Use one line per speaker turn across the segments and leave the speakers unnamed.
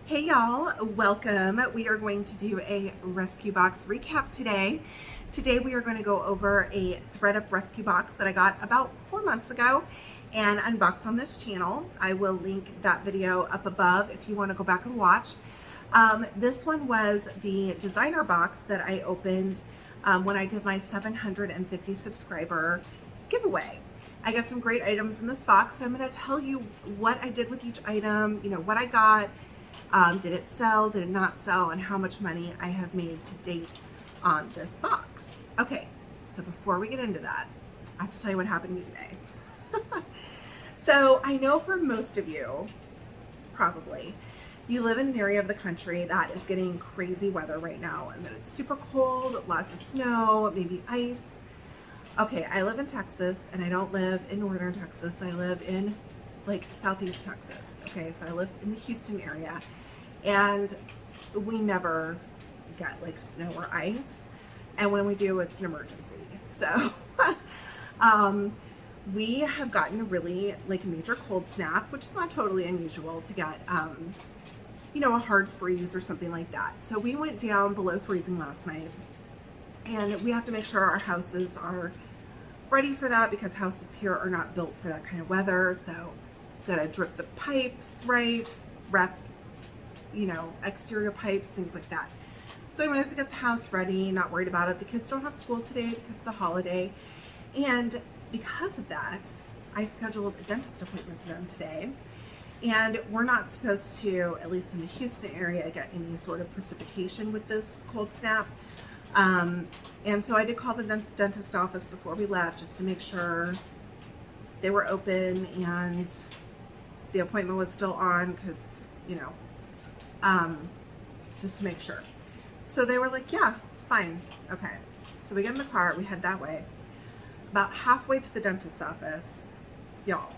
Hey y'all, welcome. We are going to do a rescue box recap today. Today we are going to go over a Thredup rescue box that I got about 4 months ago and unboxed on this channel. I will link that video up above if you want to go back and watch. This one was the designer box that I opened when I did my 750 subscriber giveaway. I got some great items in this box, so I'm going to tell you what I did with each item, what I got. Did it sell, did it not sell, and how much money I have made to date on this box. Okay, so before we get into that, I have to tell you what happened to me today. So I know for most of you, probably, you live in an area of the country that is getting crazy weather right now, and that it's super cold, lots of snow, maybe ice. Okay, I live in Texas, and I don't live in northern Texas. I live in southeast Texas. Okay, so I live in the Houston area, and we never get snow or ice, and when we do, it's an emergency. So we have gotten a really major cold snap, which is not totally unusual to get a hard freeze or something like that. So we went down below freezing last night, and we have to make sure our houses are ready for that because houses here are not built for that kind of weather. So gotta drip the pipes right, wrap exterior pipes, things like that. So I wanted to get the house ready, not worried about it. The kids don't have school today because of the holiday, and because of that, I scheduled a dentist appointment for them today. And we're not supposed to, at least in the Houston area, get any sort of precipitation with this cold snap. And so I did call the dentist office before we left just to make sure they were open and the appointment was still on, because just to make sure. So they were like, yeah, it's fine. Okay, so we get in the car, we head that way. About halfway to the dentist's office, y'all,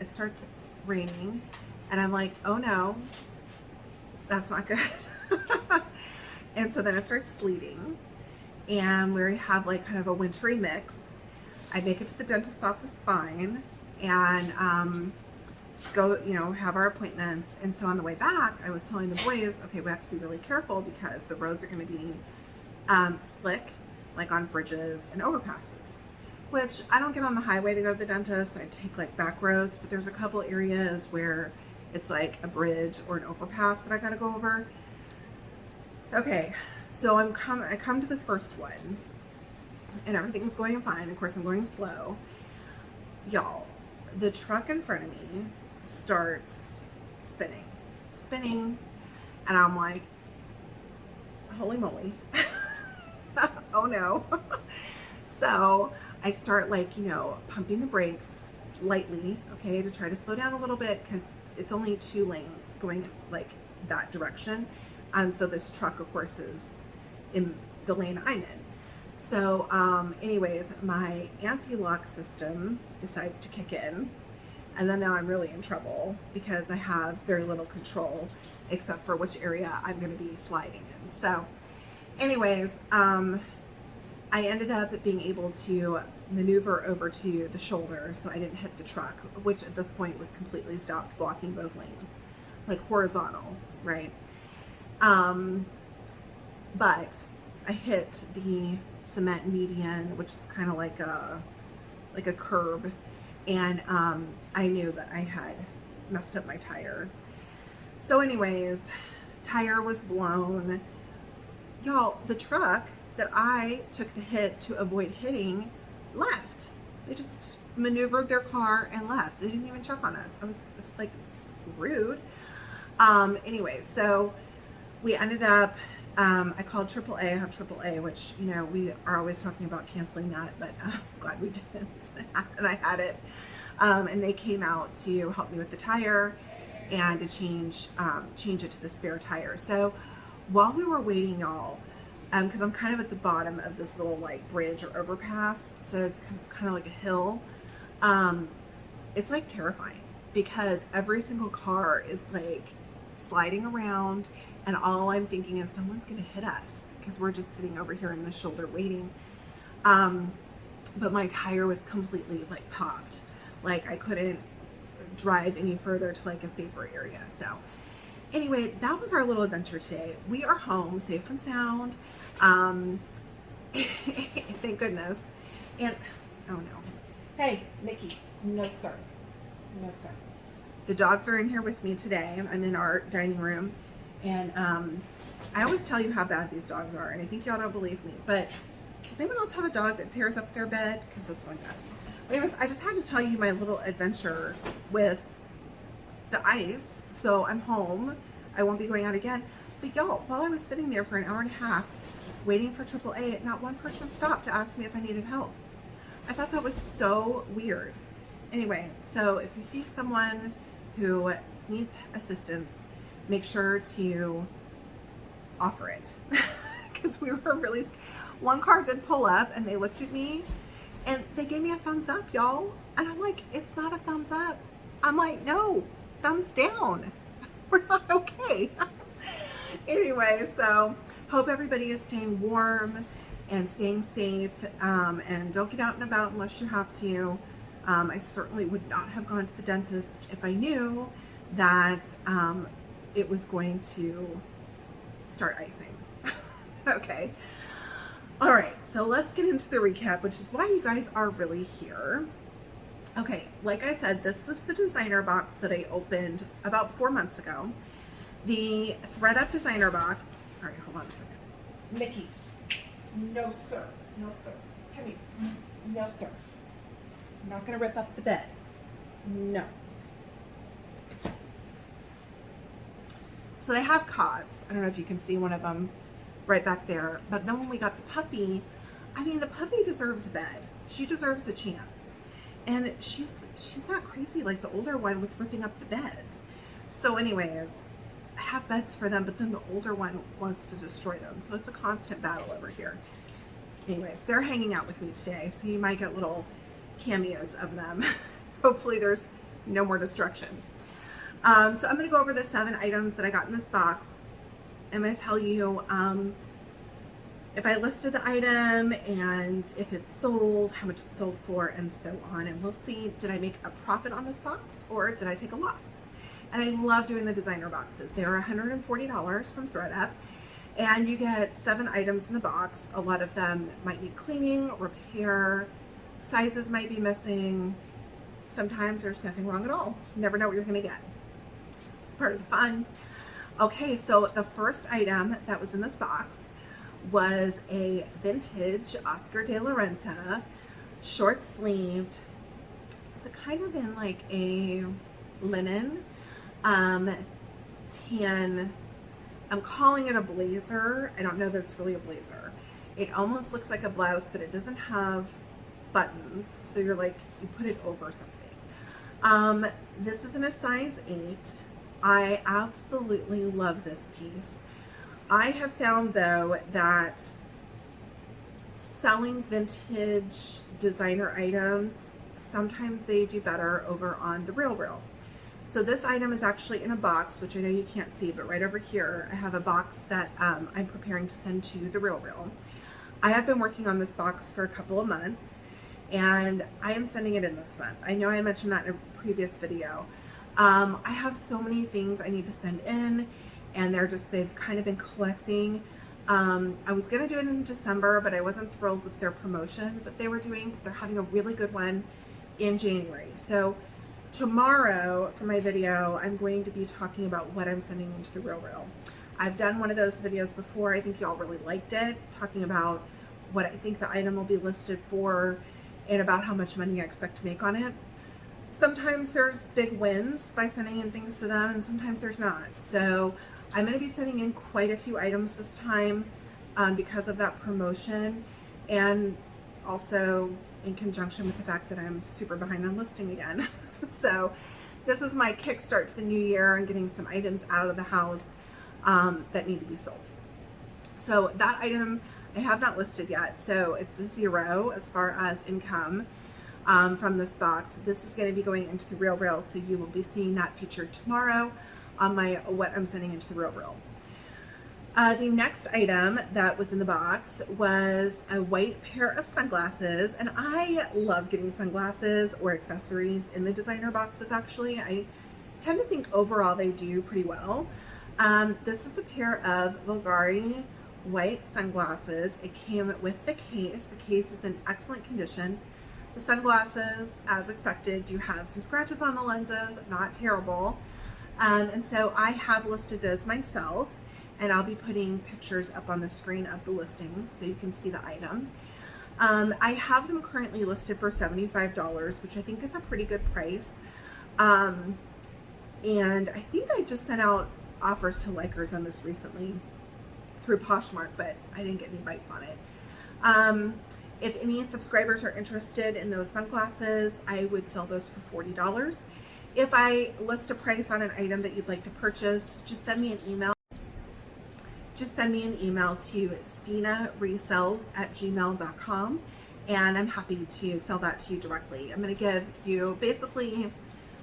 it starts raining, and I'm like, oh no, that's not good. And so then it starts sleeting, and we have kind of a wintry mix. I make it to the dentist's office fine, and go have our appointments. And so on the way back, I was telling the boys, okay, we have to be really careful because the roads are going to be slick, like on bridges and overpasses, which I don't get on the highway to go to the dentist. I take back roads, but there's a couple areas where it's like a bridge or an overpass that I got to go over. Okay, so I come to the first one, and everything's going fine. Of course, I'm going slow. Y'all, the truck in front of me starts spinning, and I'm like, holy moly. Oh no. So I start pumping the brakes lightly, okay, to try to slow down a little bit, because it's only 2 lanes going that direction. So this truck, of course, is in the lane I'm in. So anyways, my anti-lock system decides to kick in, and then now I'm really in trouble because I have very little control except for which area I'm going to be sliding in. So anyways, I ended up being able to maneuver over to the shoulder so I didn't hit the truck, which at this point was completely stopped, blocking both lanes, horizontal, right? But I hit the cement median, which is kind of like a curb, and I knew that I had messed up my tire. So anyways, tire was blown. Y'all, the truck that I took the hit to avoid hitting left. They just maneuvered their car and left. They didn't even check on us. I was like, it's rude. Anyways, so we ended up, I called AAA. I have AAA, which, we are always talking about canceling that, but I'm glad we didn't. And I had it. And they came out to help me with the tire and to change it to the spare tire. So while we were waiting, y'all, because I'm kind of at the bottom of this little bridge or overpass, so it's kind of like a hill. It's terrifying because every single car is sliding around, and all I'm thinking is someone's gonna hit us because we're just sitting over here in the shoulder waiting. But my tire was completely popped. I couldn't drive any further to a safer area. So Anyway, that was our little adventure today. We are home, safe and sound. Thank goodness. And, oh no. Hey, Mickey, no sir. No sir. The dogs are in here with me today. I'm in our dining room. And I always tell you how bad these dogs are, and I think y'all don't believe me. But does anyone else have a dog that tears up their bed? Because this one does. Anyways, I just had to tell you my little adventure with the ice. So I'm home. I won't be going out again. But y'all, while I was sitting there for an hour and a half waiting for AAA, not one person stopped to ask me if I needed help. I thought that was so weird. Anyway, so if you see someone who needs assistance, make sure to offer it. Because we were really, one car did pull up and they looked at me and they gave me a thumbs up, y'all. And I'm like, it's not a thumbs up. I'm like, no, thumbs down. We're not okay. Anyway, so hope everybody is staying warm and staying safe, and don't get out and about unless you have to. I certainly would not have gone to the dentist if I knew that it was going to start icing. Okay. All right, so let's get into the recap, which is why you guys are really here. Okay, like I said, this was the designer box that I opened about 4 months ago. The Thredup Designer Box. All right, hold on a second. Mickey, no sir, no sir. Come here, no sir. I'm not gonna rip up the bed. No. So they have cots. I don't know if you can see one of them right back there. But then when we got the puppy, I mean, the puppy deserves a bed. She deserves a chance. And she's not crazy like the older one with ripping up the beds. So anyways, I have beds for them, but then the older one wants to destroy them. So it's a constant battle over here. Anyways, they're hanging out with me today, so you might get little cameos of them. Hopefully there's no more destruction. So I'm going to go over the 7 items that I got in this box. I'm going to tell you if I listed the item and if it's sold, how much it's sold for, and so on. And we'll see, did I make a profit on this box or did I take a loss? And I love doing the designer boxes. They are $140 from Thredup, and you get 7 items in the box. A lot of them might need cleaning, repair, sizes might be missing. Sometimes there's nothing wrong at all. You never know what you're gonna get. It's part of the fun. Okay, so the first item that was in this box was a vintage Oscar de la Renta, short sleeved. Is it kind of in like a linen, tan, I'm calling it a blazer. I don't know that it's really a blazer. It almost looks like a blouse, but it doesn't have buttons. So you're like, you put it over something. This is in a size 8. I absolutely love this piece. I have found though that selling vintage designer items, sometimes they do better over on the Reselling. So this item is actually in a box, which I know you can't see, but right over here, I have a box that I'm preparing to send to the Reselling. I have been working on this box for a couple of months, and I am sending it in this month. I know I mentioned that in a previous video. I have so many things I need to send in, and they've kind of been collecting. I was gonna do it in December, but I wasn't thrilled with their promotion that they were doing. They're having a really good one in January. So tomorrow for my video, I'm going to be talking about what I'm sending into the Reselling. I've done one of those videos before. I think y'all really liked it, talking about what I think the item will be listed for and about how much money I expect to make on it. Sometimes there's big wins by sending in things to them, and sometimes there's not. So I'm going to be sending in quite a few items this time because of that promotion, and also in conjunction with the fact that I'm super behind on listing again. So this is my kickstart to the new year and getting some items out of the house that need to be sold. So that item I have not listed yet, so it's a 0 as far as income from this box. This is going to be going into the Reselling, so you will be seeing that featured tomorrow on my what I'm sending into the Reselling. The next item that was in the box was a white pair of sunglasses, and I love getting sunglasses or accessories in the designer boxes. Actually, I tend to think overall they do pretty well. This was a pair of Bulgari white sunglasses. It came with the case. The case is in excellent condition. The sunglasses, as expected, do have some scratches on the lenses, not terrible. And so I have listed those myself, and I'll be putting pictures up on the screen of the listings so you can see the item. I have them currently listed for $75, which I think is a pretty good price. And I think I just sent out offers to likers on this recently through Poshmark, but I didn't get any bites on it. If any subscribers are interested in those sunglasses, I would sell those for $40. If I list a price on an item that you'd like to purchase, just send me an email. Just send me an email to stinaresells@gmail.com, and I'm happy to sell that to you directly. I'm going to give you basically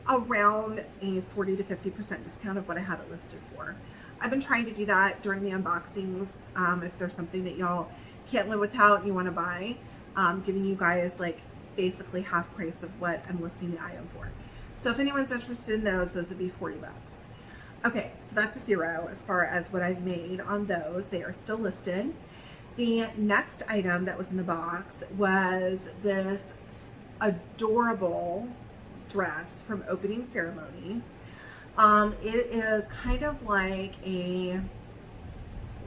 around a 40 to 50% discount of what I have it listed for. I've been trying to do that during the unboxings. If there's something that y'all can't live without and you want to buy, giving you guys like basically half price of what I'm listing the item for. So if anyone's interested in those would be $40. Okay, so that's a 0 as far as what I've made on those. They are still listed. The next item that was in the box was this adorable dress from Opening Ceremony. It is kind of like a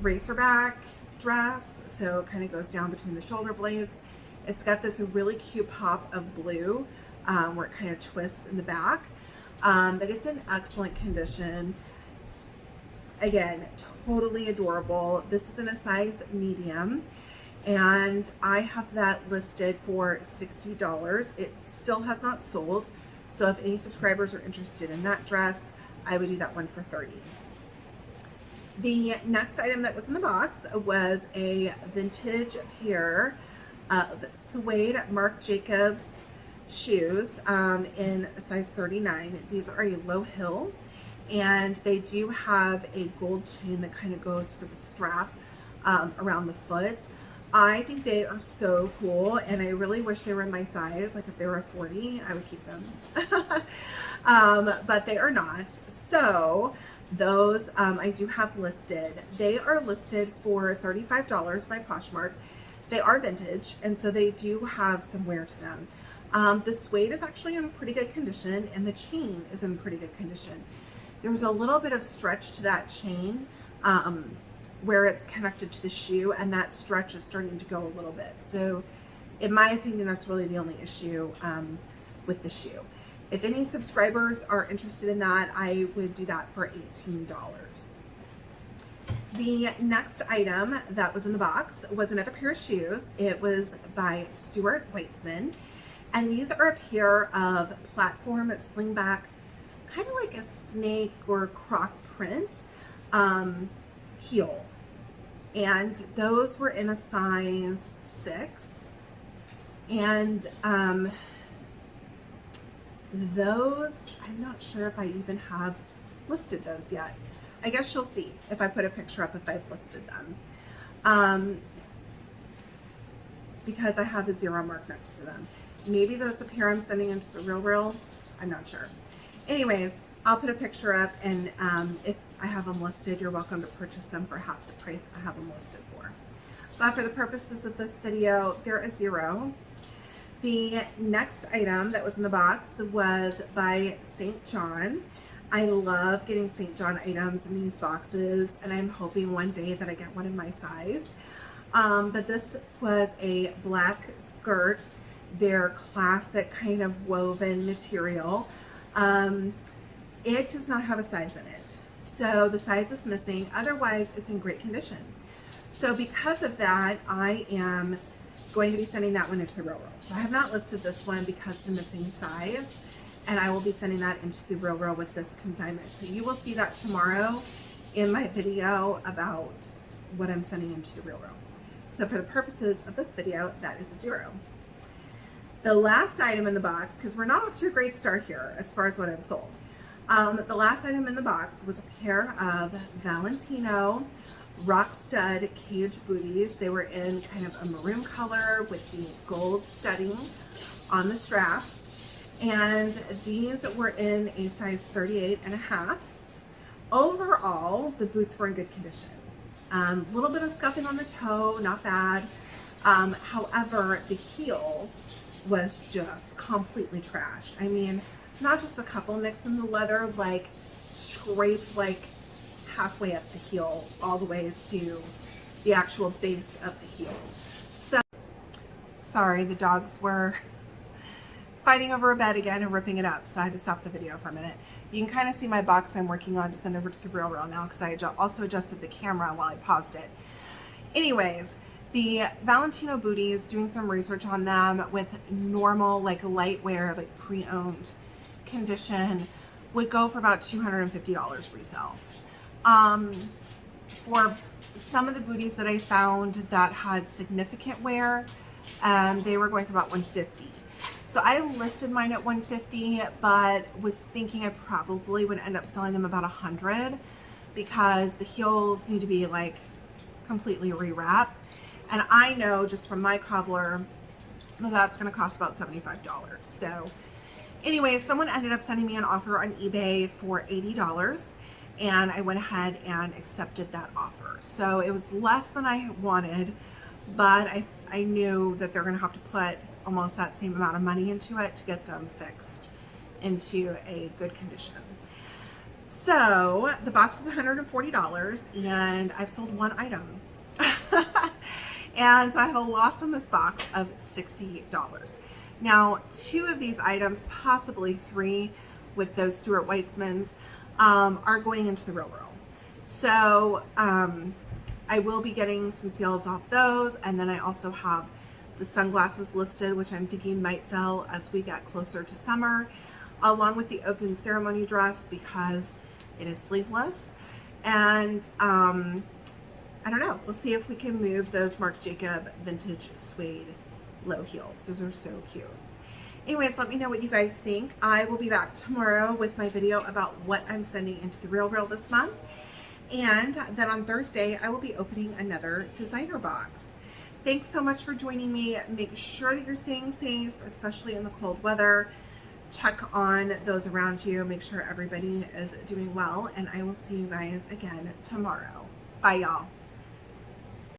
racerback dress, so it kind of goes down between the shoulder blades. It's got this really cute pop of blue where it kind of twists in the back, but it's in excellent condition. Again, totally adorable. This is in a size medium, and I have that listed for $60. It still has not sold, so if any subscribers are interested in that dress, I would do that one for $30. The next item that was in the box was a vintage pair of suede Marc Jacobs shoes in size 39. These are a low heel, and they do have a gold chain that kind of goes for the strap around the foot. I think they are so cool, and I really wish they were in my size. Like if they were a 40, I would keep them. But they are not. So those I do have listed. They are listed for $35 by Poshmark. They are vintage, and so they do have some wear to them. The suede is actually in pretty good condition, and the chain is in pretty good condition. There's a little bit of stretch to that chain where it's connected to the shoe, and that stretch is starting to go a little bit. So in my opinion, that's really the only issue with the shoe. If any subscribers are interested in that, I would do that for $18. The next item that was in the box was another pair of shoes. It was by Stuart Weitzman, and these are a pair of platform slingback, kind of like a snake or croc print heel, and those were in a size 6, and those, I'm not sure if I even have listed those yet. I guess you'll see if I put a picture up if I've listed them, because I have a 0 mark next to them. Maybe that's a pair I'm sending into the Referral. I'm not sure. Anyways, I'll put a picture up, and if I have them listed, you're welcome to purchase them for half the price I have them listed for. But for the purposes of this video, they're a 0. The next item that was in the box was by St. John. I love getting St. John items in these boxes, and I'm hoping one day that I get one in my size. But this was a black skirt, their classic kind of woven material. It does not have a size in it, so the size is missing. Otherwise, it's in great condition. So because of that, I am going to be sending that one into the Referral. So I have not listed this one because of the missing size, and I will be sending that into the Referral with this consignment. So you will see that tomorrow in my video about what I'm sending into the Referral. So for the purposes of this video, that is a 0. The last item in the box, because we're not off to a great start here as far as what I've sold. The last item in the box was a pair of Valentino rock stud cage booties. They were in kind of a maroon color with the gold studding on the straps, and these were in a size 38.5. Overall, the boots were in good condition. A little bit of scuffing on the toe, not bad. However, the heel was just completely trashed. I mean, not just a couple nicks in the leather, like scraped like halfway up the heel all the way to the actual base of the heel. So, sorry, the dogs were fighting over a bed again and ripping it up, so I had to stop the video for a minute. You can kind of see my box I'm working on to send over to the Real now, because I also adjusted the camera while I paused it. Anyways, the Valentino booties, doing some research on them with normal, like light wear, like pre-owned condition, would go for about $250 resale. For some of the booties that I found that had significant wear, they were going for about $150. So I listed mine at $150, but was thinking I probably would end up selling them about $100 because the heels need to be like completely rewrapped. And I know just from my cobbler that that's going to cost about $75. So anyway, someone ended up sending me an offer on eBay for $80, and I went ahead and accepted that offer. So it was less than I wanted, but I knew that they're going to have to put almost that same amount of money into it to get them fixed into a good condition. So the box is $140, and I've sold one item. And so I have a loss on this box of $60. Now, 2 of these items, possibly 3 with those Stuart Weitzmans, are going into the Real. So I will be getting some sales off those, and then I also have the sunglasses listed, which I'm thinking might sell as we get closer to summer, along with the open ceremony dress because it is sleeveless. And I don't know, we'll see if we can move those Marc Jacob vintage suede low heels. Those are so cute. Anyways, let me know what you guys think. I will be back tomorrow with my video about what I'm sending into the Real this month. And then on Thursday, I will be opening another designer box. Thanks so much for joining me. Make sure that you're staying safe, especially in the cold weather. Check on those around you. Make sure everybody is doing well. And I will see you guys again tomorrow. Bye, y'all.